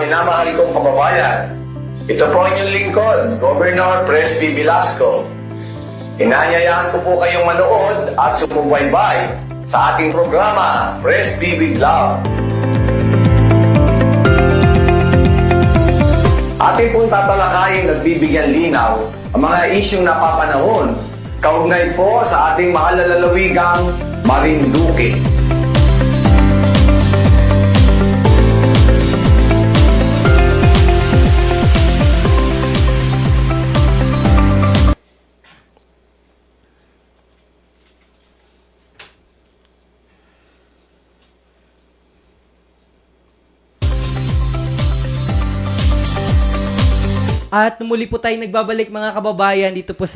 minamahal kong kababayan, ito po inyong lingkod, Governor Presby Velasco. Inanyayaan ko po kayong manood at sumubaybay sa ating programa, Presby with Love. Ating pong tatalakayin at bibigyan linaw ang mga isyong napapanahon kaugnay po sa ating mahal na lalawigang Marinduque. At muli po tayo nagbabalik mga kababayan dito pa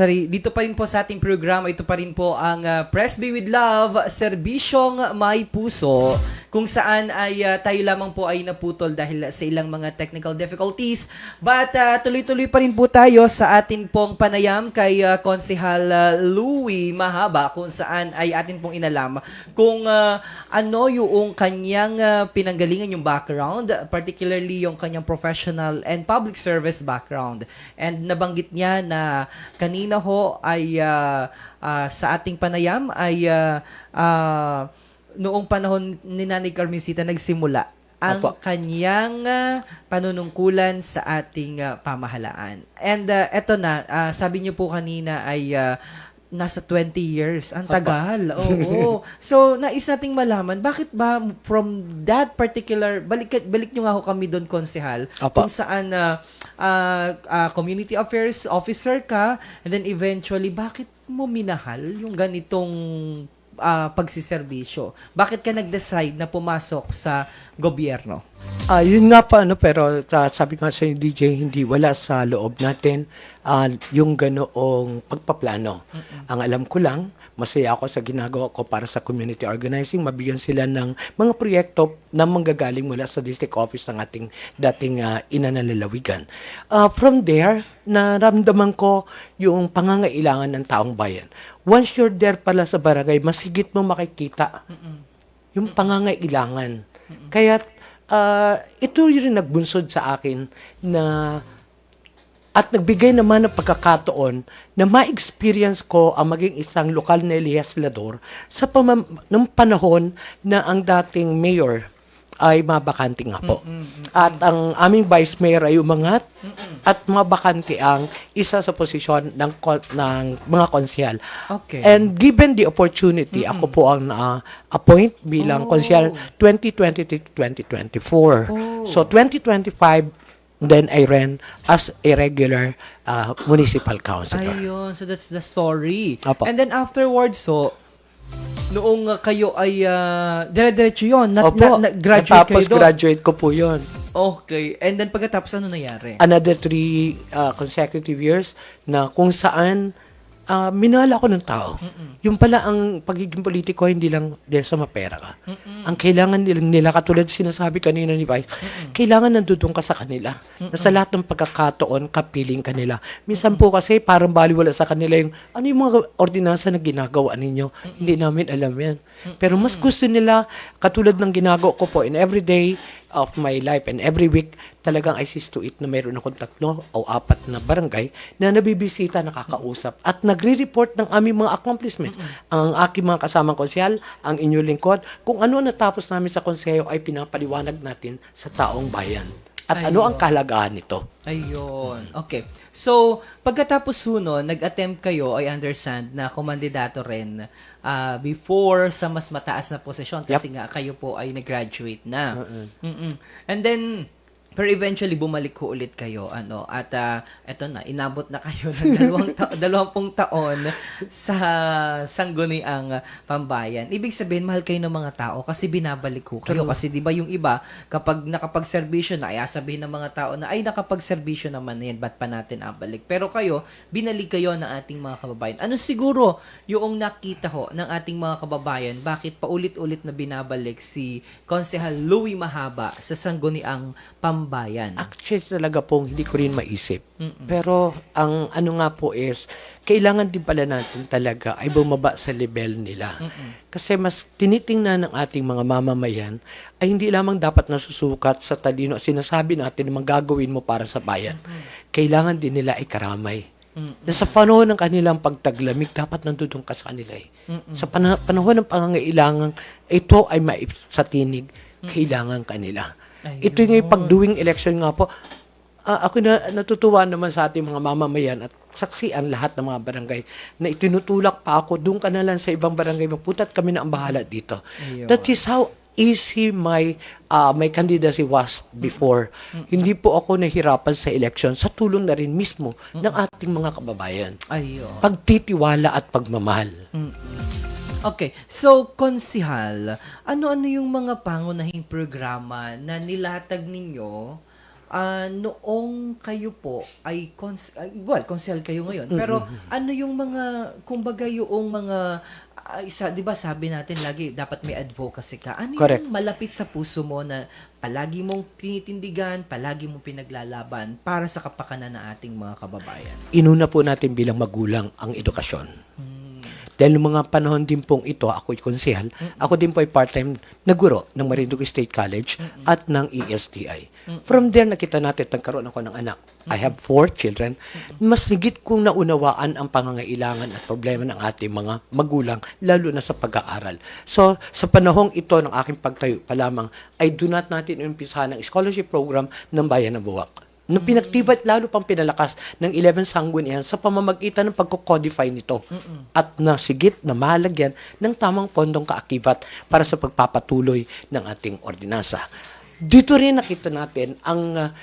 rin po sa ating programa. Ito pa rin po ang Presby with Love, serbisyong may puso, kung saan ay tayo lamang po ay naputol dahil sa ilang mga technical difficulties. But tuloy-tuloy pa rin po tayo sa atin pong panayam kay Konsehal Louie Mahaba, kung saan ay atin pong inalam kung ano yung kanyang pinanggalingan, yung background, particularly yung kanyang professional and public service background. And nabanggit niya na kanina ho ay sa ating panayam ay noong panahon ni Nanay Carmencita nagsimula ang kanyang panunungkulan sa ating pamahalaan. And eto na, sabi niyo po kanina ay nasa 20 years. Ang tagal. Oo. So, nais nating malaman, bakit ba from that particular, balik nyo nga ho kami doon, Konsehal, kung saan community affairs officer ka, and then eventually, bakit mo minahal yung ganitong pagsiservisyo? Bakit ka nag-decide na pumasok sa gobyerno? Yun nga pa, pero sabi ko nga sa DJ, hindi wala sa loob natin yung ganoong pagpaplano. Ang alam ko lang, masaya ako sa ginagawa ko para sa community organizing, mabigyan sila ng mga proyekto na manggagaling mula sa district office ng ating dating inanalalawigan. From there, naramdaman ko yung pangangailangan ng taong bayan. Once you're there pala sa barangay, mas higit mo makikita yung pangangailangan. Kaya ito rin nagbunsod sa akin na at nagbigay naman ng pagkakataon na ma-experience ko ang maging isang lokal na legislador sa ng panahon na ang dating mayor ay mabakante nga po. At ang aming vice mayor ay umangat at mabakante ang isa sa posisyon ng mga konsyal. Okay. And given the opportunity, ako po ang na-appoint bilang konsyal 2023-2024. So 2025, then I ran as a regular municipal councilor. Ayun, so that's the story. Opo. And then afterwards, so, noong kayo ay, dire-diretso yun, graduate kayo Tapos doon. graduate ko po yun. Okay. And then pagkatapos, ano nangyari? Another 3 consecutive years na kung saan minahal ako ng tao. Yung pala ang pagiging politiko hindi lang dahil sa mapera ka. Ang kailangan nila, katulad sinasabi kanina ni Vice, kailangan nandudong ka sa kanila. Na sa lahat ng pagkakataon, kapiling kanila. Minsan po kasi parang baliwala sa kanila yung ano yung mga ordinansa na ginagawa ninyo. Hindi namin alam yan. Pero mas gusto nila, katulad ng ginagawa ko po in every day of my life and every week, talagang I sees to it na mayroon akong 3 o 4 na barangay na nabibisita, nakakausap at nagre-report ng aming mga accomplishments. Ang aking mga kasamang konsyal, ang inyong lingkod, kung ano natapos namin sa konseyo ay pinapaliwanag natin sa taong bayan. At ano ang kahalagaan nito? Ayun. Okay. So, pagkatapos nun, nag-attempt kayo, I understand, na kumandidato rin before sa mas mataas na posisyon kasi nga kayo po ay nag-graduate na. And then, pero eventually, bumalik ko ulit kayo. At eto na, inabot na kayo ng 20 taon sa Sangguniang Pambayan. Ibig sabihin, mahal kayo ng mga tao kasi binabalik ko kayo. Kasi di ba yung iba, kapag nakapag-servisyo na, ay sabihin ng mga tao na, ay nakapag-servisyo naman na yan, ba't pa natin abalik? Pero kayo, binalik kayo ng ating mga kababayan. Ano siguro yung nakita ho ng ating mga kababayan, bakit paulit-ulit na binabalik si Konsehal Louie Mahaba sa Sangguniang Pambayan pambayan. Actually talaga pong hindi ko rin maisip. Pero ang ano nga po is, kailangan din pala natin talaga ay bumaba sa level nila. Kasi mas tinitingnan ng ating mga mamamayan ay hindi lamang dapat nasusukat sa talino. Sinasabi natin na gagawin mo para sa bayan. Kailangan din nila ay karamay. Na sa panahon ng kanilang pagtaglamig, dapat nandudong ka sa kanila eh. Sa panahon ng pangangailangan, ito ay maisatinig, kailangan kanila. Ayun. Ito yung pag-doing election nga po. Ako na natutuwa naman sa ating mga mamamayan at saksian lahat ng mga barangay na itinutulak pa ako, doon ka na lang sa ibang barangay, magputat kami na ang bahala dito. Ayun. That is how easy my candidacy was before. Hindi po ako nahirapan sa election sa tulong na rin mismo ng ating mga kababayan. Ayun. Pagtitiwala at pagmamahal. Okay, so konsihal, ano-ano yung mga pangunahing programa na nilatag ninyo noong kayo po ay konsihal kayo ngayon. Pero ano yung mga, kumbaga yung mga, 'di ba sabi natin lagi dapat may advocacy ka. Ano Correct. yung malapit sa puso mo na palagi mong tinitindigan, palagi mong pinaglalaban para sa kapakanan ng ating mga kababayan? Inuna po natin bilang magulang ang edukasyon. Dahil noong mga panahon din pong ito, ako'y konsehal, ako din po ay part-time na guro ng Marinduque State College at ng ESTI. From there, nakita natin at nagkaroon ako ng anak. I have 4 children. Mas higit kong naunawaan ang pangangailangan at problema ng ating mga magulang, lalo na sa pag-aaral. So, sa panahong ito ng aking pagtayo pa lamang, ay doon natin umpisahan ng scholarship program ng Bayan ng Buwak. Nung pinagtibat, lalo pang pinalakas ng 11 Sanggunian sa pamamagitan ng pagko-codify nito at nasigit na malagyan ng tamang pondong kaakibat para sa pagpapatuloy ng ating ordinansa. Dito rin nakita natin ang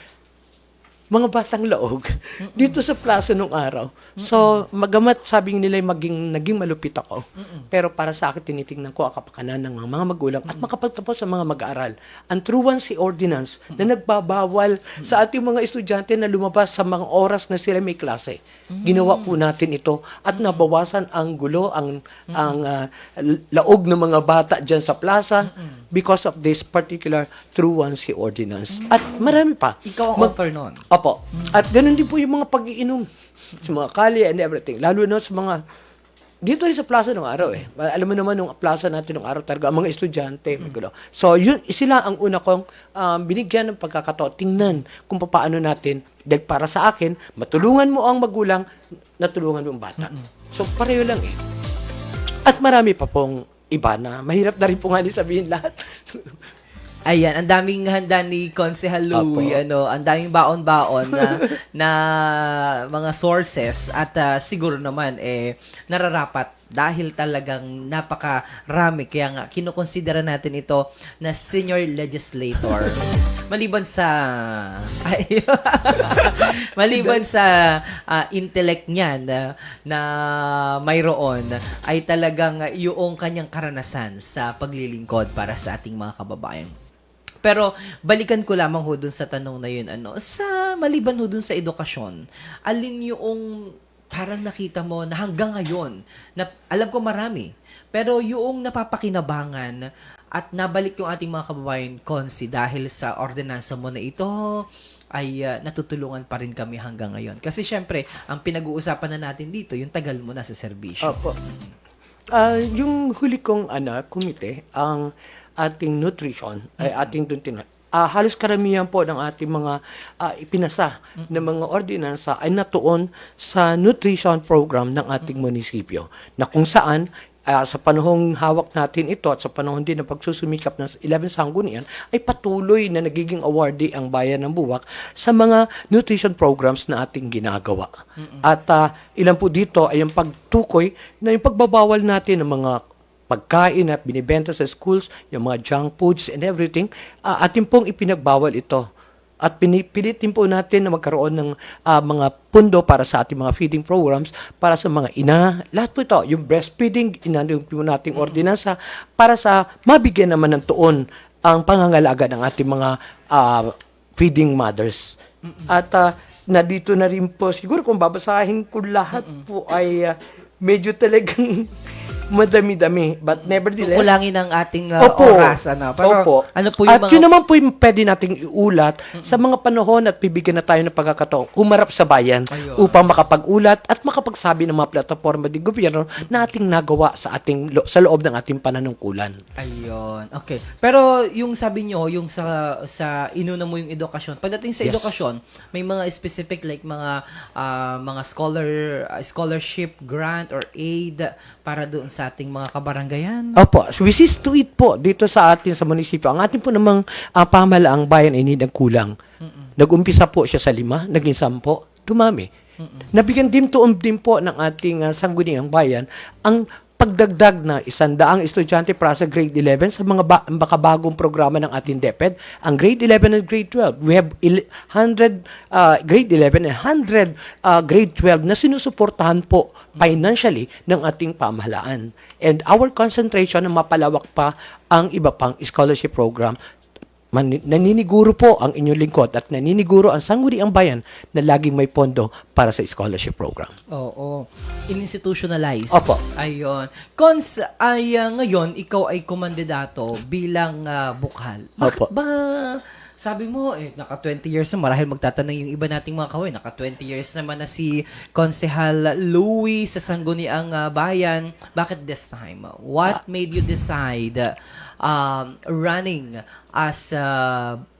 mga batang laog dito sa plaza nung araw. So, magamat sabing nila naging malupit ako, pero para sa akin tinitingnan ko ang kapakanan ng mga magulang at makapagtapos sa mga mag-aaral. Ang truancy ordinance na nagbabawal sa ating mga estudyante na lumabas sa mga oras na sila may klase. Ginawa po natin ito at nabawasan ang gulo, ang laog ng mga bata dyan sa plaza because of this particular truancy ordinance. At marami pa. Ikaw ang author nun. Opo. At ganun din po yung mga pag-iinom sa mga kalye and everything. Lalo na sa mga, dito rin sa plaza nung araw eh. Alam mo naman nung plaza natin nung araw talaga, ang mga estudyante, may gulo. So, yun, sila ang una kong binigyan ng pagkakataon. Tingnan kung paano natin, dahil para sa akin, matulungan mo ang magulang, natulungan mo ang bata. So, pareho lang eh. At marami pa pong iba na mahirap na rin po nga din sabihin lahat. Ayan, ang daming handa ni Konsehal Louie, ang daming baon-baon na mga sources at siguro naman nararapat dahil talagang napakarami. Kaya nga, kinukonsidera natin ito na senior legislator. Maliban sa intellect niya na mayroon, ay talagang yung kanyang karanasan sa paglilingkod para sa ating mga kababayan. Pero balikan ko lamang ho dun sa tanong na yun, sa maliban ho dun sa edukasyon, alin yung parang nakita mo na hanggang ngayon, na alam ko marami, pero yung napapakinabangan at nabalik yung ating mga kababayan, Konsi, dahil sa ordinansa mo na ito, ay natutulungan pa rin kami hanggang ngayon. Kasi syempre, ang pinag-uusapan na natin dito, yung tagal mo na sa serbisyo. Opo. Yung huli kong komite, ang ating nutrition, ay ating halos karamihan po ng ating mga ipinasa na mga ordinansa ay natuon sa nutrition program ng ating munisipyo, na kung saan sa panahong hawak natin ito at sa panahon din ng pagsusumikap ng 11 Sanggunian ay patuloy na nagiging awardee ang Bayan ng Buwak sa mga nutrition programs na ating ginagawa. At ilan po dito ay yung pagtukoy na yung pagbabawal natin ng mga pagkain at binibenta sa schools, yung mga junk foods and everything, atin pong ipinagbawal ito. At pinipilit din po natin na magkaroon ng mga pundo para sa ating mga feeding programs, para sa mga ina. Lahat po ito, yung breastfeeding, inanong po nating ordinansa, para sa mabigyan naman ng tuon ang pangangalaga ng ating mga feeding mothers. At nandito na rin po, siguro kung babasahin ko lahat po ay medyo talagang madami-dami. But nevertheless, Kukulangin ang ating Opo. oras. Pero, Opo. ano po yung At mga... yun naman po yung pwede nating iulat sa mga panahon at bibigyan na tayo ng pagkakataong humarap sa bayan Ayun. upang makapag-ulat at makapagsabi ng mga plataforma ng gobyerno na ating nagawa sa sa loob ng ating pananungkulan. Ayun. Okay. Pero yung sabi nyo, yung sa inuna mo yung edukasyon. Pagdating sa Yes. edukasyon, may mga specific like mga scholarship grant or aid para doon sa ating mga kabaranggayan. Opo, so we cease to it po dito sa atin sa munisipyo. Ang ating po namang pamahalaang bayan ay nagkulang. Nag-umpisa po siya sa 5, naging 10, dumami. Nabigyan din po ng ating sangguniang bayan ang pagdagdag na 100 estudyante para sa grade 11 sa mga makabagong programa ng ating DepEd, ang grade 11 and grade 12. We have 100 grade 11 and 100 grade 12 na sinusuportahan po financially ng ating pamahalaan. And our concentration na mapalawak pa ang iba pang scholarship program. Naniniguro po ang inyong lingkod at naniniguro ang Sangguniang Bayan na laging may pondo para sa scholarship program. Oo. In-institutionalize. Opo. Ayun. Cons, ngayon, ikaw ay kumandidato bilang bukal. Opo. Bakit ba, sabi mo, naka 20 years na, marahil magtatanong yung iba nating mga kawin, naka 20 years naman na si Konsehal Louie sa Sangguniang Bayan. Bakit this time? What made you decide running as a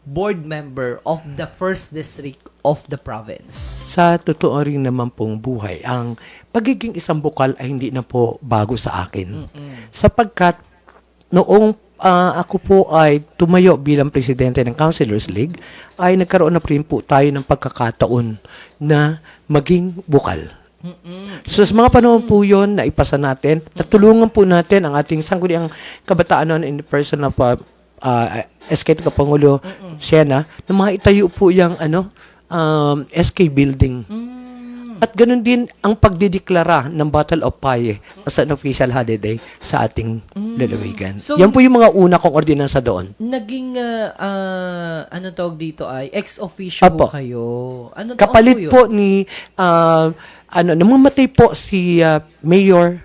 board member of the first district of the province? Sa totoo rin naman pong buhay, ang pagiging isang bukal ay hindi na po bago sa akin. Sapagkat noong ako po ay tumayo bilang presidente ng Councilors League, ay nagkaroon na rin po tayo ng pagkakataon na maging bukal. So sa mga panahon po yun na ipasa natin, natulungan po natin ang ating sangguniang kabataan noon in the person of SK Pangulo Siena na mga itayo po yung SK building. At ganun din ang pagdideklara ng Battle of Paye as an official holiday sa ating lalawigan. So, yan po yung mga una kong ordinansa doon. Naging, ano tawag dito ay, ex officio Apo. kayo. Ano Kapalit yun? po ni, namamatay po si Mayor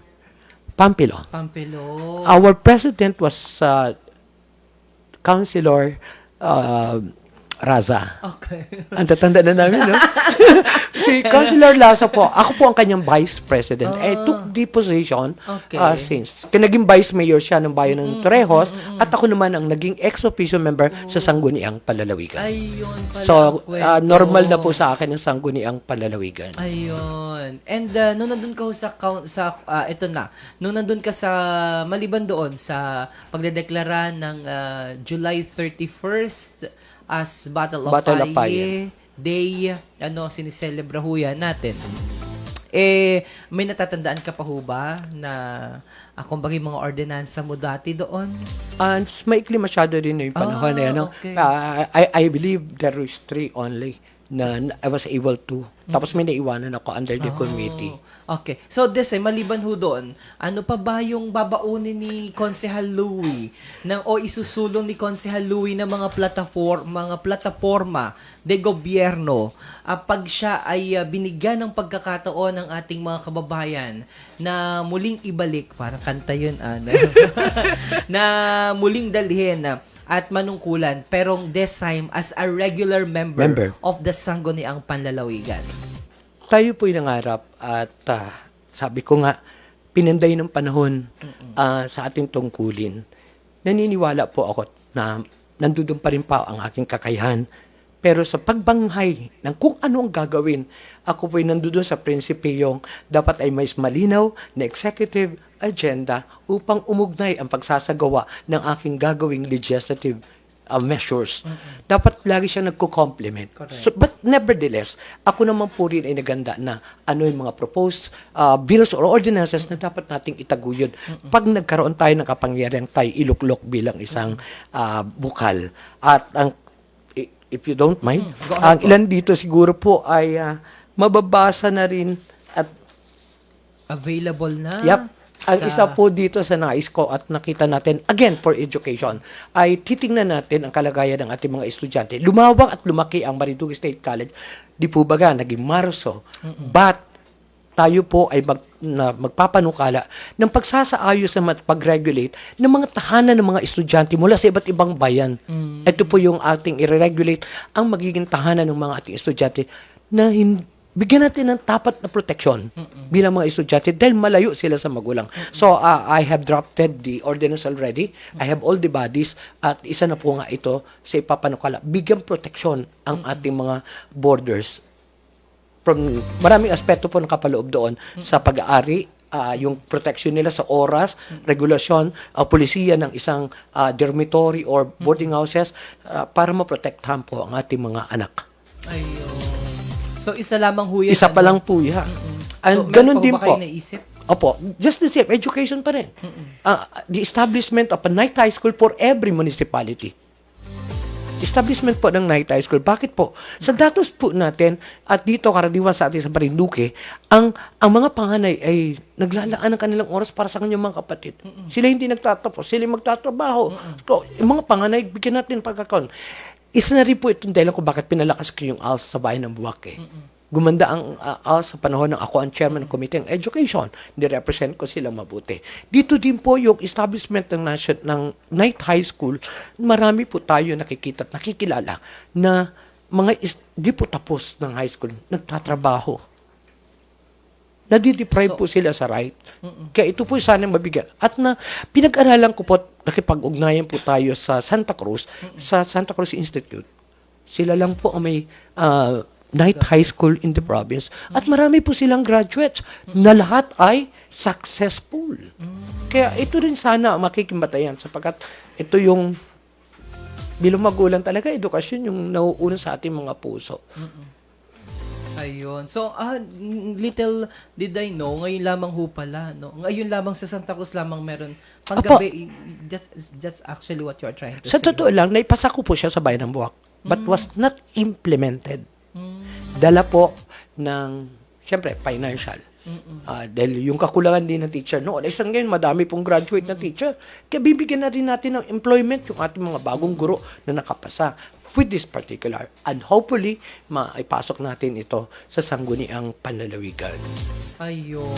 Pampilo. Pampelo. Our president was Councilor Raza. Okay. Ang tatanda na namin, no? Si Councilor Laza po, ako po ang kanyang vice president. Took the position Okay. since. Naging vice mayor siya ng bayan ng Torrejos at ako naman ang naging ex officio member sa Sangguniang Palalawigan. Ayun pala So, ang kwento. normal na po sa akin ang Sangguniang Palalawigan. Ayun. And nung nandun ka ito na, nung nandun ka sa, maliban doon sa pagdedeklara ng July 31st as Battle of Battle of Paye Day, siniselebra ho yan natin. May natatandaan ka pa ho ba na kumbaga yung mga ordinansa mo dati doon? And maikli masyado din yung panahon na yan. No? Okay. I believe there is 3 only na I was able to. Tapos may naiwanan ako under the committee. Okay. So, maliban ho doon, ano pa ba yung babaunin ni Konsehal Louie o isusulong ni Konsehal Louie ng mga plataforma de gobyerno pag siya ay binigyan ng pagkakataon ng ating mga kababayan na muling ibalik, parang kanta yun, na muling dalhin at manungkulan, pero this time as a regular member. Of the Sangguniang Panlalawigan. Tayo po'y nangarap at sabi ko nga, pinanday ng panahon sa ating tungkulin. Naniniwala po ako na nandudun pa rin pa ang aking kakayahan. Pero sa pagbanghay ng kung ano ang gagawin, ako po'y nandudun sa prinsipiyong dapat ay may malinaw na executive agenda upang umugnay ang pagsasagawa ng aking gagawing legislative measures. Dapat lagi siyang nagko-complement. So, but nevertheless, ako naman po rin ay naganda na ano yung mga proposed bills or ordinances na dapat nating itaguyod pag nagkaroon tayo ng kapangyarihan tayo iluklok bilang isang bukal. At ang if you don't mind, ang ilan dito siguro po ay mababasa na rin at Available na? Yep. Ang isa po dito sa nais ko at nakita natin, again, for education, ay titingnan natin ang kalagayan ng ating mga estudyante. Lumawak at lumaki ang Marinduque State College. Di po baga, naging Marso. But, tayo po ay magpapanukala ng pagsasaayos na pag-regulate ng mga tahanan ng mga estudyante mula sa iba't ibang bayan. Ito po yung ating i-regulate ang magiging tahanan ng mga ating estudyante na bigyan natin ng tapat na proteksyon bilang mga estudyante dahil malayo sila sa magulang. So, I have drafted the ordinance already. I have all the bodies at isa na po nga ito sa ipapanukala. Bigyan proteksyon ang ating mga borders. From maraming aspeto po nakapaloob doon sa pag-aari, yung protection nila sa oras, regulasyon, polisiya ng isang dormitory or boarding houses para maprotektahan po ang ating mga anak. Ayun. So, isa lamang ho yan. Isa pa lang po yan. And So, ganun meron din pa po. kayo naisip? Opo, just the same, education pa rin. The establishment of a night high school for every municipality. Establishment po ng night high school. Bakit po? Sa datos po natin, at dito karaniwan sa atin sa Marinduque, ang mga panganay ay naglalaan ng kanilang oras para sa kanyang mga kapatid. Sila hindi nagtatapos, sila magtatrabaho. So, yung mga panganay, bigyan natin pagkakaon. Isa na rin po itong dahilan kung bakit pinalakas ko yung ALS sa bayan ng Buwak. Gumanda ang ALS sa panahon ng ako ang chairman ng Committee on Education. Nirepresent ko sila mabuti. Dito din po yung establishment ng night high school, marami po tayo nakikita at nakikilala na mga di po tapos ng high school, nagtatrabaho. Nadideprive po sila sa right. Kaya ito po sana mabigyan. At na pinag-aralan ko po, nakipag-ugnayan po tayo sa Santa Cruz, sa Santa Cruz Institute. Sila lang po ang may night high school in the province. At marami po silang graduates na lahat ay successful. Kaya ito rin sana ang makikimbatayan sapagkat ito yung bilang magulang talaga, edukasyon yung nauuna sa ating mga puso. Ayun. So, little did I know, ngayon lamang ho pala, no? Ngayon lamang sa Santa Cruz lamang meron. Panggabi, that's actually what you are trying to Sa say. totoo lang, naipasa ko po siya sa bayan ng Buwak, but was not implemented. Dala po ng, siyempre, financial. Dahil yung kakulangan din ng teacher noon. Isang ngayon, madami pong graduate na teacher. Kaya bibigyan na rin natin ng employment yung ating mga bagong guro na nakapasa with this particular. And hopefully, maipasok natin ito sa sangguniang panlalawigan. Ayun.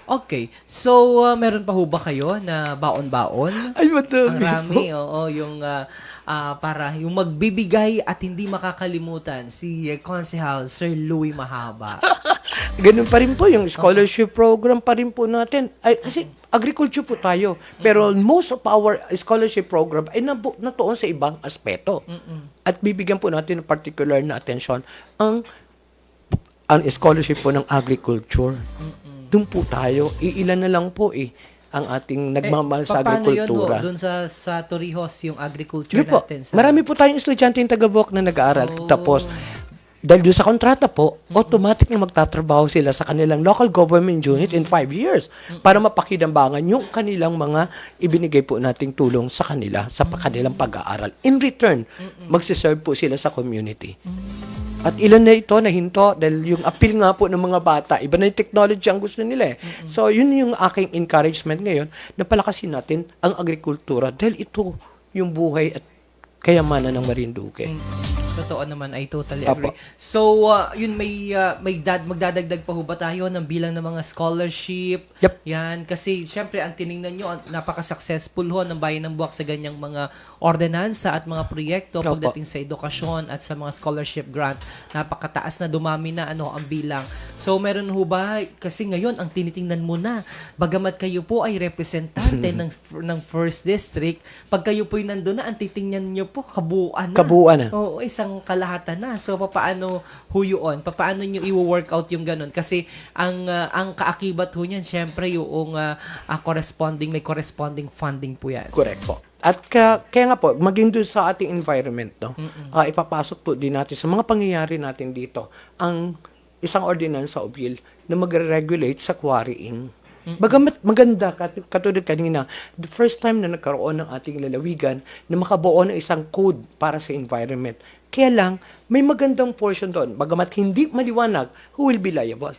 Okay. So, meron pa ho ba kayo na baon-baon? Ay, madami Ang rami, oo. Yung para yung magbibigay at hindi makakalimutan si Konsehal Sir Louie Mahaba. Ganun pa rin po, yung scholarship program pa rin po natin. Ay, kasi agriculture po tayo. Pero most of our scholarship program ay natuon sa ibang aspeto. At bibigyan po natin ng particular na attention ang scholarship po ng agriculture. Doon po tayo. Iilan na lang po ang ating nagmamahal sa agrikultura. Paano yun doon sa Torrijos, yung agriculture Po, natin? marami po tayong estudyante yung taga-Buwak na nag-aaral. Tapos, dahil doon sa kontrata po, automatic na magtatrabaho sila sa kanilang local government unit in 5 years para mapakidambangan yung kanilang mga ibinigay po nating tulong sa kanila sa kanilang pag-aaral. In return, magsiserve po sila sa community. At ilan na ito nahinto dahil yung appeal nga po ng mga bata, iba na yung technology ang gusto nila. So, yun yung aking encouragement ngayon na palakasin natin ang agrikultura dahil ito yung buhay at kayamanan ng Marinduque. Totoo naman, I totally Apo. agree. So, yun magdadagdag pa ho ba tayo ng bilang ng mga scholarship? Yep. Yan, kasi syempre ang tiningnan nyo, napaka-successful ho ng Bayan ng Buwak sa ganyang mga ordinansa at mga proyekto Opo. pagdating sa edukasyon at sa mga scholarship grant. Napakataas na, dumami na ang bilang. So, meron ho ba, kasi ngayon, ang tinitingnan mo na, bagamat kayo po ay representante ng First District, pag kayo po yung nandun na, ang titingnan nyo po, kabuuan na. Kabuuan na. Oo, isang kalahatan na. So, papaano ho yun? Papaano nyo i-workout yung ganun? Kasi, ang kaakibat ho niyan, syempre, yung may corresponding funding po yan. Correct po. At kaya nga po, maging doon sa ating environment, no, ipapasok po din natin sa mga pangyayari natin dito ang isang ordinance sa bill na magre-regulate sa quarrying. Bagamat maganda, katulad kanina, the first time na nagkaroon ng ating lalawigan na makabuo ng isang code para sa environment. Kaya lang, may magandang portion doon. Bagamat hindi maliwanag, who will be liable?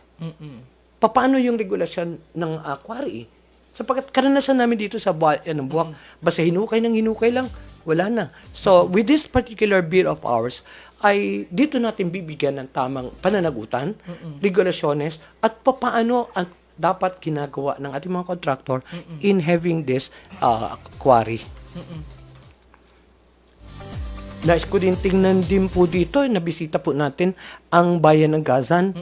Paano yung regulasyon ng quarry? Sapagkat karanasan namin dito sa Buwak, basta hinukay lang, wala na. So, with this particular bill of ours, ay dito natin bibigyan ng tamang pananagutan, regulasyones, at papaano ang dapat ginagawa ng ating mga contractor in having this quarry. Nais ko din tingnan din po dito, nabisita po natin ang bayan ng Gazan.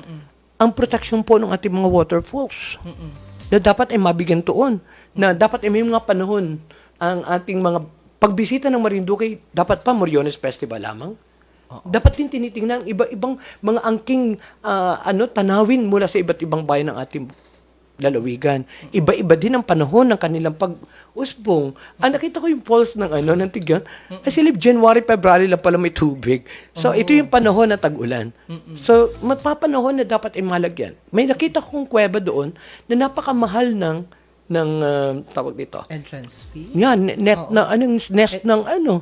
Ang protection po ng ating mga waterfalls na dapat ay mabigyan tuon. Na dapat ay may mga panahon ang ating mga pagbisita ng Marinduque, dapat pa Moriones Festival lamang. Dapat din tinitingnan ang iba-ibang mga angking tanawin mula sa iba't ibang bayan ng ating lalawigan. Iba-iba din ang panahon ng kanilang pag-usbong. Nakita ko yung falls ng ng Tigyon. I silip January, February lang pala may tubig. So, ito yung panahon na tag-ulan. So, mapapanahon na dapat ay malagyan. May nakita kong kuweba doon na napakamahal ng tawag dito. Entrance fee? Yan, nest ng ng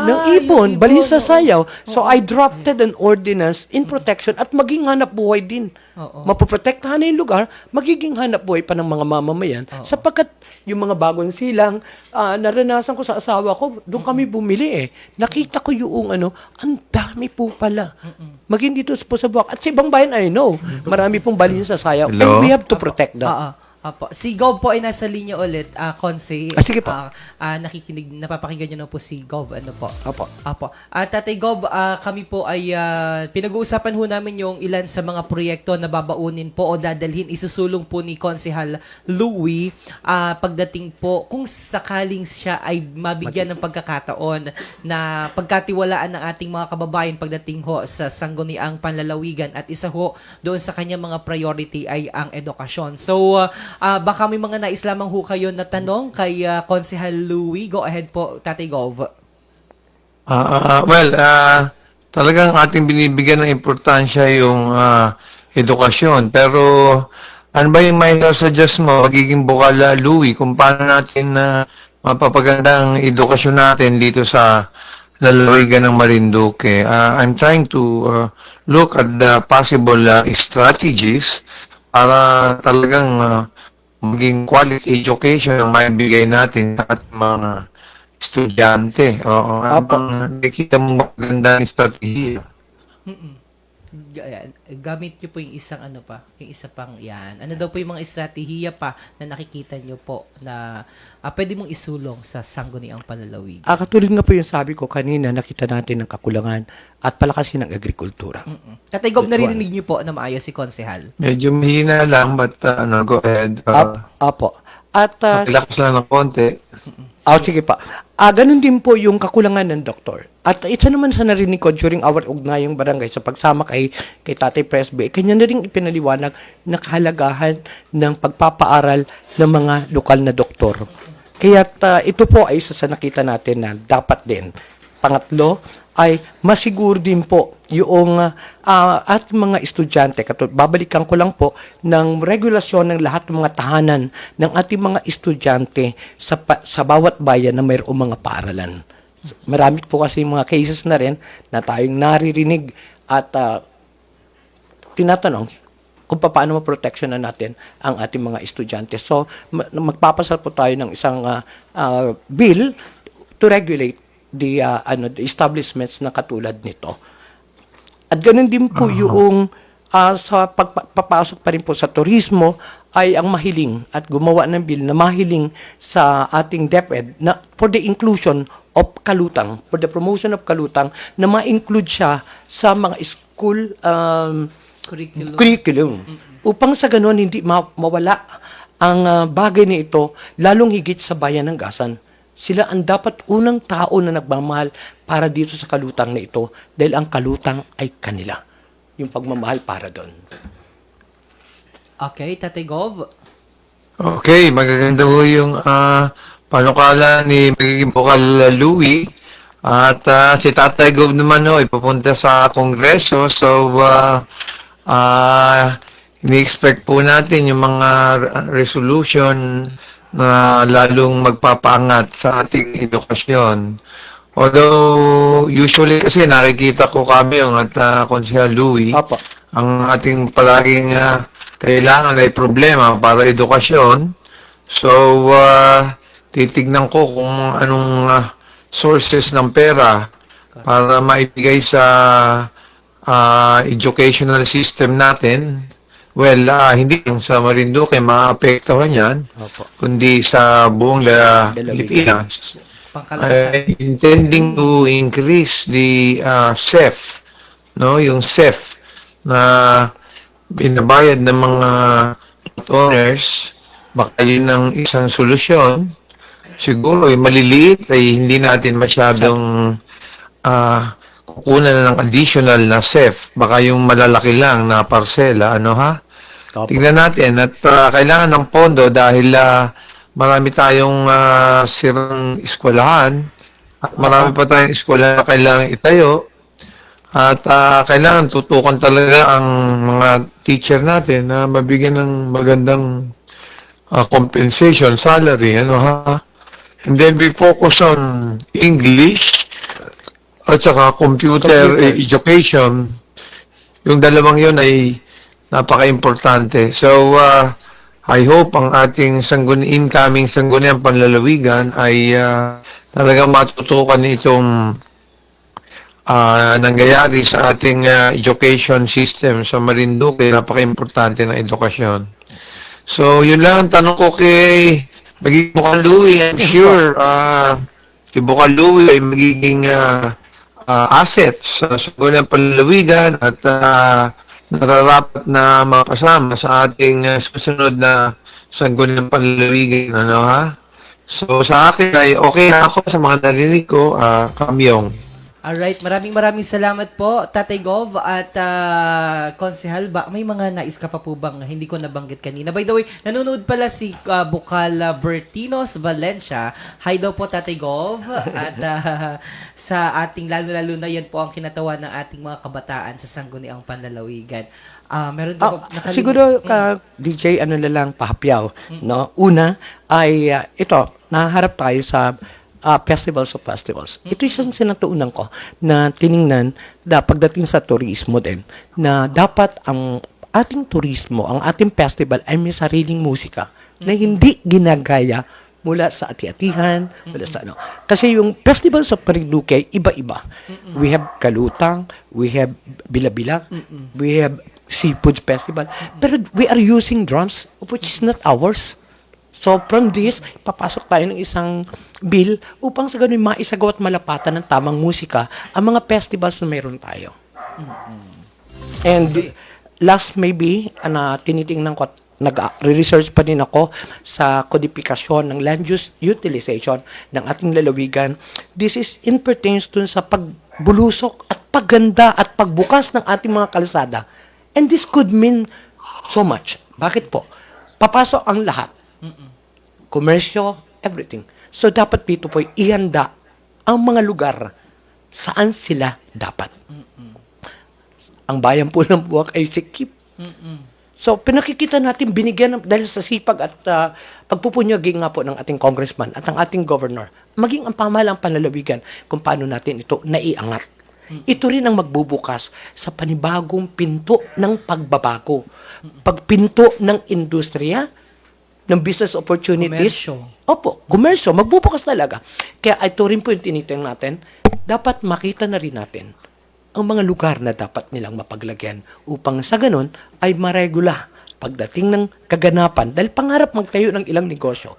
yung ibon, bali sa ibon, sayaw. So, I drafted an ordinance in protection at maging hanap buhay din. Mapoprotektahan na yung lugar, magiging hanap buhay pa ng mga mamamayan. Sapagkat yung mga bagong silang, naranasan ko sa asawa ko, doon kami bumili eh. Nakita ko yung ang dami po pala. Maging dito po sa Buwak. At sa ibang bayan, I know, marami pong balin sa sayaw. Hello? And we have to protect that. Apo. Si Gov po ay nasa linya ulit, Conse. Sige po. Nakikinig, napapakinggan niyo na po si Gov. Ano po? Apo. Tatay Gov, kami po ay pinag-uusapan ho namin yung ilan sa mga proyekto na babaunin po o dadalhin, isusulong po ni Konsehal Louie pagdating po, kung sakaling siya ay mabigyan ng pagkakataon na pagkatiwalaan ng ating mga kababayan pagdating ho sa sangguniang panlalawigan at isa ho doon sa kanyang mga priority ay ang edukasyon. So, baka may mga nais lamang ho kayo na tanong kay Konsehal Louie. Go ahead po, Tatay Gov. Talagang ating binibigyan ng importansya yung edukasyon. Pero ano ba yung may suggest mo, magiging bukala, Louie, kung paano natin mapapaganda ang edukasyon natin dito sa lalawigan ng Marinduque? I'm trying to look at the possible strategies para talagang maging quality education ang maibigay natin sa ating mga estudyante. Oo, nakikita mo magandang strategy. Gamit niyo po yung isang yung isa pang yan. Ano daw po yung mga estratehiya pa na nakikita niyo po na pwede mong isulong sa sangguniang panlalawigan? Katulad nga po yung sabi ko kanina, nakita natin ang kakulangan at palakasin ng agrikultura. Tatay Gov, narinig niyo po na maayos si Konsehal? Medyo mahina lang, but go ahead. Apo. At Relax lang ng konti. sige pa. Ganun din po yung kakulangan ng doktor. At isa naman sa narinig ko during our ugnayang barangay sa pagsama kay Tatay Presby, kanya na rin ipinaliwanag na kahalagahan ng pagpapaaral ng mga lokal na doktor. Kaya ito po ay isa sa nakita natin na dapat din. Pangatlo ay masiguro din po yung ating mga estudyante. Babalikan ko lang po ng regulasyon ng lahat ng mga tahanan ng ating mga estudyante sa bawat bayan na mayroong mga paaralan. Marami po kasi mga cases na rin na tayong naririnig at tinatanong kung paano maproteksyonan natin ang ating mga estudyante. So, magpapasal po tayo ng isang bill to regulate the establishments na katulad nito. At ganun din po yung sa pagpapasok pa rin po sa turismo ay ang mahiling at gumawa ng bill na mahiling sa ating DepEd na for the inclusion of kalutang, for the promotion of kalutang, na ma-include siya sa mga school curriculum. Upang sa ganun hindi mawala ang bagay na ito, lalong higit sa bayan ng Gasan. Sila ang dapat unang tao na nagmamahal para dito sa kalutang na ito dahil ang kalutang ay kanila. Yung pagmamahal para doon. Okay, Tatay Gov. Okay, magaganda po yung panukala ni magiging bukal Louie. At si Tatay Gov naman ipupunta sa Kongreso. So, ini-expect po natin yung mga resolution na lalong magpapaangat sa ating edukasyon. Although, usually kasi nakikita ko kami yung Konsehal Louie, ang ating palaging kailangan ay problema para edukasyon. So, titignan ko kung anong sources ng pera para maibigay sa educational system natin. Well, hindi lang sa Marinduque maapektuhan yan, Opo. kundi sa buong Dalawigan. Pilipinas. Pangkalahatan. Intending to increase the SEF, no, yung SEF na binabayad ng mga owners, baka yun ang isang solusyon. Siguro maliliit ay hindi natin masyadong kukunan ng additional na SEF, baka yung malalaki lang na parsela, ano ha? Opo. Tignan natin at kailangan ng pondo dahil marami tayong sirang eskwelahan at marami pa tayong eskwelahan na kailangan itayo at kailangan tutukan talaga ang mga teacher natin na mabigyan ng magandang compensation, salary, ano ha? And then we focus on English at saka computer education. Yung dalawang yun ay napaka-importante. So, I hope ang ating incoming sangguniang panlalawigan ay talagang matutukan itong nangyayari sa ating education system sa Marinduque. Napaka-importante ng edukasyon. So, yun lang ang tanong ko kay Bukal Louie. I'm sure si Bukal Louie ay magiging assets sa sangguniang panlalawigan at nararapat na makasama sa ating susunod na sangguniang panlalawigan, ano ha? So sa akin ay okay na ako sa mga narinig ko, Kamyong. Alright, maraming salamat po, Tatay Gov at Konsehal. May mga nais ka pa po bang hindi ko nabanggit kanina? By the way, nanonood pala si Bukal Bertinos Valencia. Hi daw po, Tatay Gov. At sa ating, lalo-lalo na yan po ang kinatawa ng ating mga kabataan sa Sangguniang Panlalawigan. Meron ka po nakalimutan? Siguro, DJ, ano na lang, pahapyaw. No? Una ay, ito, naharap tayo sa festivals of festivals. Ito isang sinatuunan ko na tiningnan na pagdating sa turismo din, na dapat ang ating turismo, ang ating festival ay may sariling musika na hindi ginagaya mula sa ati-atihan, mula sa ano. Kasi yung festivals of Marinduque, iba-iba. We have Kalutang, we have Bila-Bila, we have Seafood Festival, pero we are using drums which is not ours. So, from this, papasok tayo ng isang bill upang sa ganun maisagaw at malapatan ng tamang musika ang mga festivals na mayroon tayo. And last maybe, tinitingnan ko at nag-research pa din ako sa kodifikasyon ng land use utilization ng ating lalawigan. This is in pertains dun sa pagbulusok at pagganda at pagbukas ng ating mga kalsada. And this could mean so much. Bakit po? Papasok ang lahat. Komersyo, everything. So, dapat dito po ihanda ang mga lugar saan sila dapat. Ang bayan po ng Buwak ay sikip. So, pinakikita natin, binigyan dahil sa sipag at pagpupunyagi nga po ng ating congressman at ng ating governor, maging ang pamahalang panlalawigan kung paano natin ito naiangat. Ito rin ang magbubukas sa panibagong pinto ng pagbabago. Pagpinto ng industriya, ng business opportunities. Komersyo. Opo, komersyo. Magbubukas talaga. Kaya ito rin po yung tinitingnan natin. Dapat makita na rin natin ang mga lugar na dapat nilang mapaglagyan upang sa ganun ay maregula pagdating ng kaganapan. Dahil pangarap magtayo ng ilang negosyo,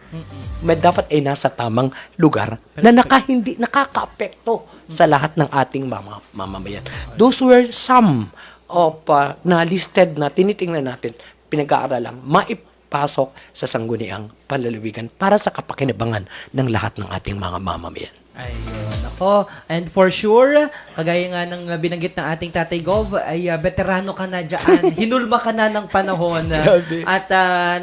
may dapat ay nasa tamang lugar na hindi nakaka-apekto sa lahat ng ating mamamayan. Those were some of na listed na tinitingnan natin, pinag-aaralang pasok sa sangguniang panlalawigan para sa kapakinabangan ng lahat ng ating mga mamamayan. Ayun, ako. And for sure, kagaya nga ng binanggit ng ating Tatay Gov, ay veterano ka na dyan. Hinulma ka na ng panahon at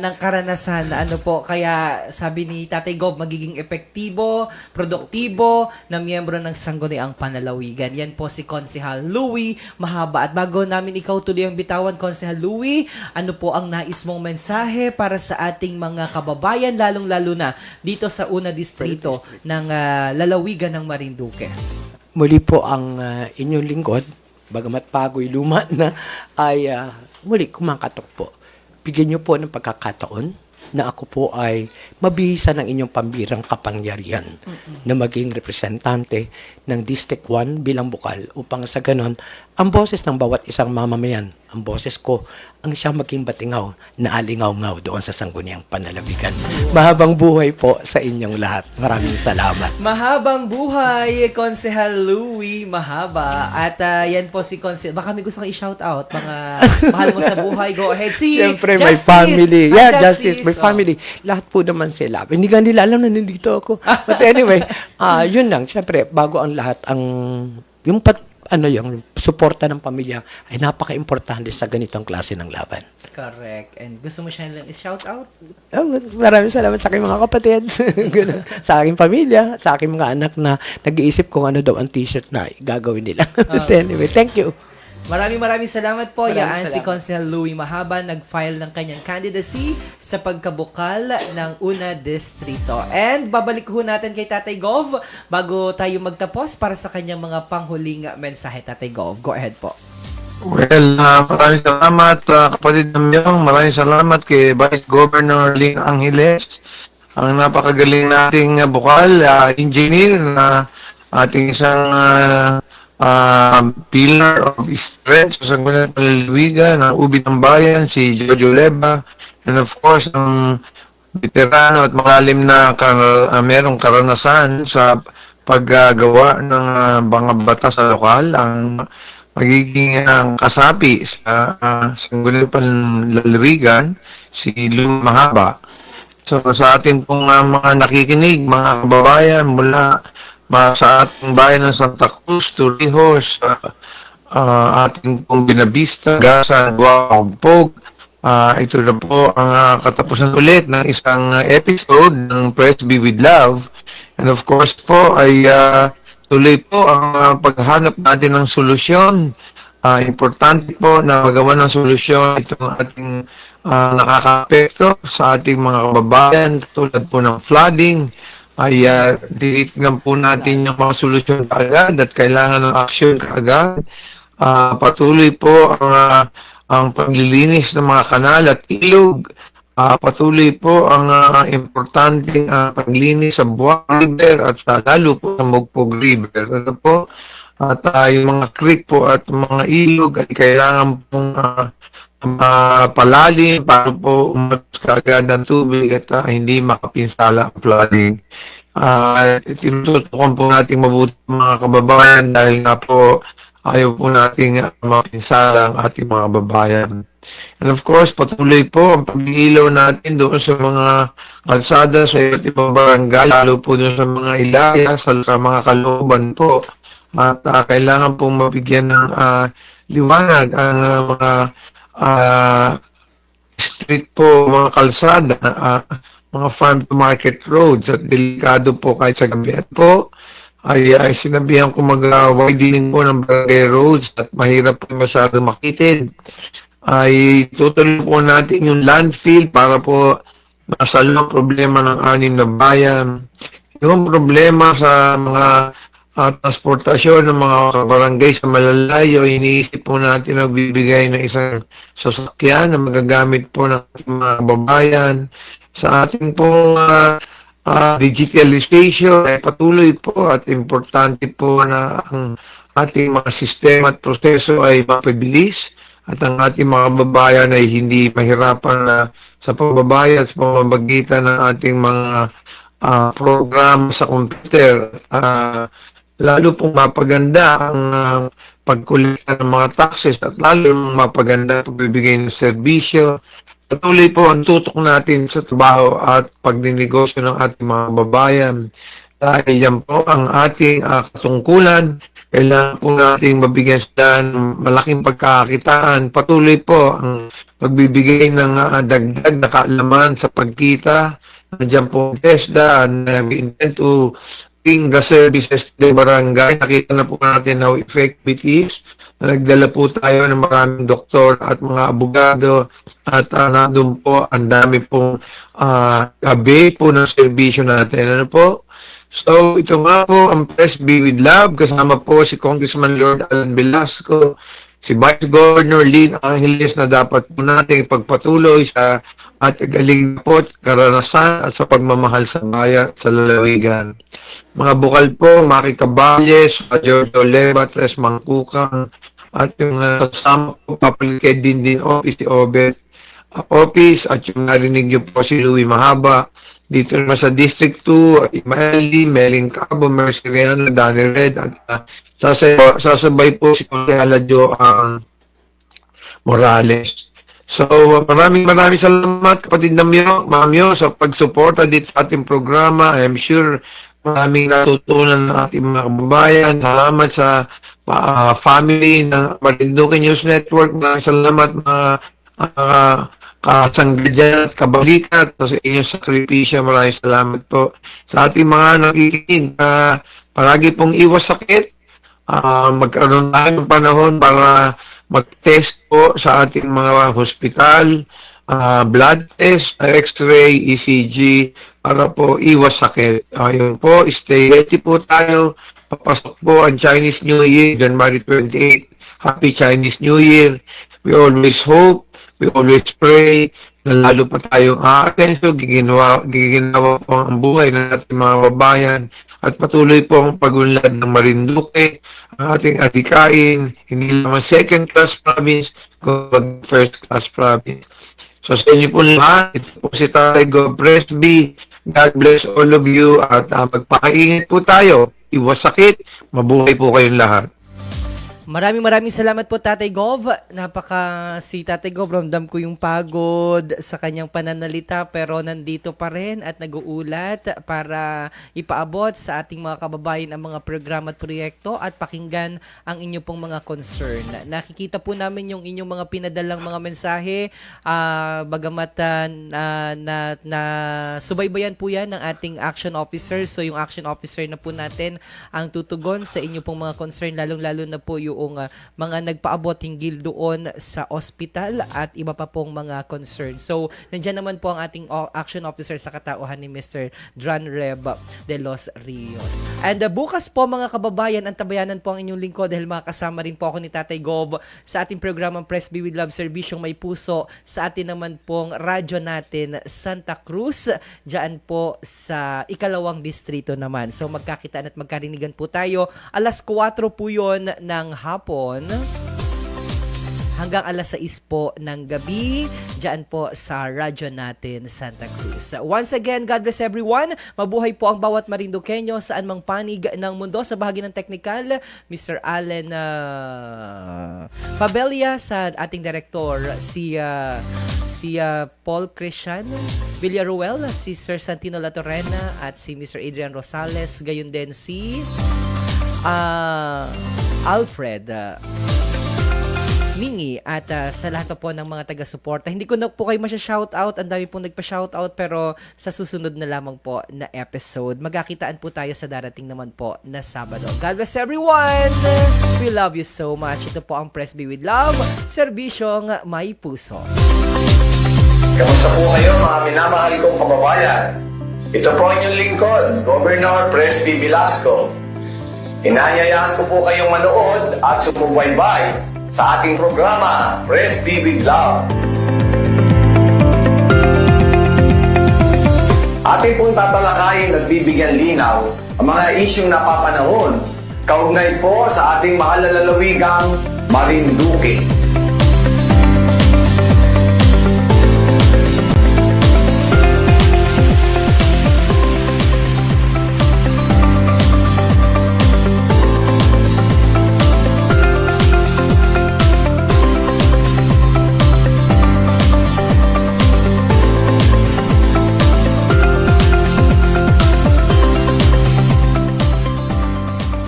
ng karanasan. Ano po, kaya sabi ni Tatay Gov, magiging epektibo, produktibo na miyembro ng Sangguniang Panlalawigan. Yan po si Konsehal Louie Mahaba. At bago namin ikaw tuloy ang bitawan, Konsehal Louie, ano po ang nais mong mensahe para sa ating mga kababayan, lalong-lalo na dito sa una distrito ng lalawigan ng Marinduque? Muli po ang inyong lingkod, bagamat pago'y luma na, ay muli kumakatok po. Bigyan niyo po ng pagkakataon na ako po ay mabihisa ng inyong pambirang kapangyarihan na maging representante ng District 1 bilang bukal upang sa ganon, ang boses ng bawat isang mamamayan, ang boses ko, ang siya maging batingaw na alingaw-ngaw doon sa sangguniang panlalawigan. Mahabang buhay po sa inyong lahat. Maraming salamat. Mahabang buhay, Konsehal Louie Mahaba. At yan po si Konsehal. Baka may gusto kang i-shout out, mga mahal mo sa buhay. Go ahead. Si Siyempre, my Justice. family. Yeah, Justice, my Oh. family. Lahat po naman sila. Hindi nga nila alam na nandito ako. But anyway, yun lang. Siyempre, bago ang lahat, yung yung suporta ng pamilya ay napaka-importante sa ganitong klase ng laban. Correct. And gusto mo siya lang i-shout out? Oh, maraming salamat sa aking mga kapatid, Ganun. Sa aking pamilya, sa aking mga anak na nag-iisip kung ano daw ang t-shirt na gagawin nila. But anyway, thank you. Maraming salamat po. Maraming Yaan si salamat. Konsehal Louie Mahaba nag-file ng kanyang candidacy sa pagkabukal ng una distrito. And babalik ho natin kay Tatay Gov bago tayo magtapos para sa kanyang mga panghuling mensahe. Tatay Gov, go ahead po. Well, maraming salamat kapatid Namyong. Maraming salamat kay Vice Governor Ling Angeles. Ang napakagaling nating bukal, engineer na ating isang pillar of strength sa Sangguniang Panlalawigan, ang ubi ng bayan, si Jojo Leba, and of course, ang veterano at malalim na merong karanasan sa paggawa ng mga batas sa lokal, ang magiging kasapi sa Sangguniang Panlalawigan, si Lou Mahaba. So sa ating pong mga nakikinig, mga kababayan mula sa ating bayan ng Santa Cruz, Torrijos, ating pong Binabista, Gasan, Guapog. Ito na po ang katapusan ulit ng isang episode ng Press Be With Love. And of course po ay tuloy po ang paghahanap natin ng solusyon. Importante po na magawa ng solusyon itong ating nakaka-apekto sa ating mga kababayan tulad po ng flooding. Ay titignan po natin yung mga solusyon kaagad at kailangan ng action kaagad. Patuloy po ang paglilinis ng mga kanal at ilog. Patuloy po ang importanteng paglinis sa Buwak River at lalo po sa Mugpog River. Ano po? At yung mga creek po at mga ilog ay kailangan pong palalim para po umatos kaagad ang tubig at hindi makapinsala ang flooding. Tinututukan po natin mabuti mga kababayan dahil nga po ayaw po nating mapinsala ang ating mga kababayan. And of course, patuloy po ang pag-ilaw natin doon sa mga kalsada sa iba't ibang barangay, lalo po doon sa mga ilaya, sa mga kalooban po. At kailangan pong mabigyan ng liwanag ang mga street po, mga kalsada, mga farm to market roads at delikado po kahit sa gabi. At po ay sinabihan ko mag-widening po ng barangay roads at mahirap po masyado makitid. Ay tutuloy po natin yung landfill para po masalo ang problema ng anim na bayan. Yung problema sa mga transportasyon ng mga barangay sa malalayo, iniisip po natin na bibigay ng isang sasakyan na magagamit po ng mga kababayan. Sa ating pong digitalization ay patuloy po at importante po na ang ating mga sistema at proseso ay mapabilis at ang ating mga kababayan ay hindi mahirapan sa pagbabayad sa pamamagitan ng ating mga program sa computer. Lalo pong mapaganda ang pagkolekta ng mga taxes at lalo mapaganda ang pagbibigay ng serbisyo. Patuloy po ang tutok natin sa trabaho at pagdinegosyo ng ating mga babayan. Dahil yan po ang ating katungkulan. Kailangan po natin mabigyan sila ng malaking pagkakakitaan. Patuloy po ang pagbibigay ng dagdag na kaalaman sa pagkita. Nandiyan po ang TESDA and we intend to bring the services to the barangay. Nakita na po natin how effective it is. Nagdala po tayo ng maraming doktor at mga abogado at nandun po ang dami pong gabi po ng serbisyo natin. Ano po? So, ito nga po ang Press Be With Love. Kasama po si Congressman Lord Alan Velasco, si Vice Governor Lynn Angeles na dapat po natin ipagpatuloy sa at galing po karanasan at sa pagmamahal sa bayan at sa lalawigan. Mga bukal po, Maki Caballes, Giorgio Leva, Tres Mangkukang, at yung kasama po, Papaliked din Office, si Obet Office, at yung narinig niyo po si Louie Mahaba. Dito naman sa District 2, Imaeli, Meling Cabo, Mercy Real, Danny Red, at sasabay po si Kuya Jo Morales. So, maraming salamat kapatid na Ma'am Yo, sa pagsuporta dito sa ating programa. I am sure maraming natutunan ng ating mga kababayan. Salamat sa family ng Marinduque News Network. Maraming salamat mga kasanggadyan at kabalikat sa inyong sakripisyo. Maraming salamat po sa ating mga nakikinig. Palagi pong iwas sakit. Magkaroon tayo ng panahon para mag-test po sa ating mga hospital, blood test, x-ray, ECG, para po iwas sakit. Ayun po, stay healthy po tayo. Papasok po ang Chinese New Year, January 28. Happy Chinese New Year. We always hope, we always pray, na lalo pa tayong aatenso, giginawa po ang buhay ng ating mga babayan, at patuloy po ang pagunlad ng Marinduque, ang ating adikain, hindi naman second class province, kundi first class province. So sa inyo po lahat, ito po si Tatay Gov Presby. God bless all of you, at magpakaingat po tayo. Iwas sakit, mabuhay po kayong lahat. Maraming salamat po, Tatay Gov. Si Tatay Gov, ramdam ko yung pagod sa kanyang pananalita, pero nandito pa rin at nag-uulat para ipaabot sa ating mga kababayan ang mga programa at proyekto at pakinggan ang inyo pong mga concern. Nakikita po namin yung inyong mga pinadalang mga mensahe, bagamat na subaybayan po yan ng ating action officer. So yung action officer na po natin ang tutugon sa inyo pong mga concern, lalong-lalo na po yung mga nagpaabot hinggil doon sa ospital at iba pa pong mga concern. So, nandiyan naman po ang ating action officer sa katauhan ni Mr. Dran Reb de los Rios. And bukas po mga kababayan, ang tabayanan po ang inyong lingkod dahil makakasama rin po ako ni Tatay Gov sa ating programang Presby with Love, Servisyong May Puso, sa atin naman pong radyo natin Santa Cruz, dyan po sa ikalawang distrito naman. So, magkakitaan at magkarinigan po tayo. Alas 4 po yun ng hapon hanggang alas 6 po ng gabi dyan po sa radyo natin Santa Cruz. Once again, God bless everyone. Mabuhay po ang bawat Marinduqueño saan mang panig ng mundo. Sa bahagi ng technical, Mr. Allen Pabelia, sa ating director, si Paul Christian Villaruel, si Sir Santino Latorena, at si Mr. Adrian Rosales, gayon din si Alfred Mingi, at sa lahat po ng mga taga-suporta. Hindi ko na po kayo masya-shoutout, ang dami pong nagpa-shoutout, pero sa susunod na lamang po na episode, magkakitaan po tayo sa darating naman po na Sabado. God bless everyone! We love you so much. Ito po ang Presby with Love, Serbisyong May Puso. Kamusta po kayo mga minamahal kong kababayan? Ito po inyong lingkod, Governor Presby Velasco. Inanyayaan ko po kayong manood at sumubaybay sa ating programa, Presby with Love. Ating pong tatalakayin at bibigyan linaw ang mga isyong napapanahon kaugnay po sa ating mahal na lalawigang Marinduque.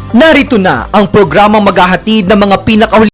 Narito na ang programang maghahatid ng mga pinakahuli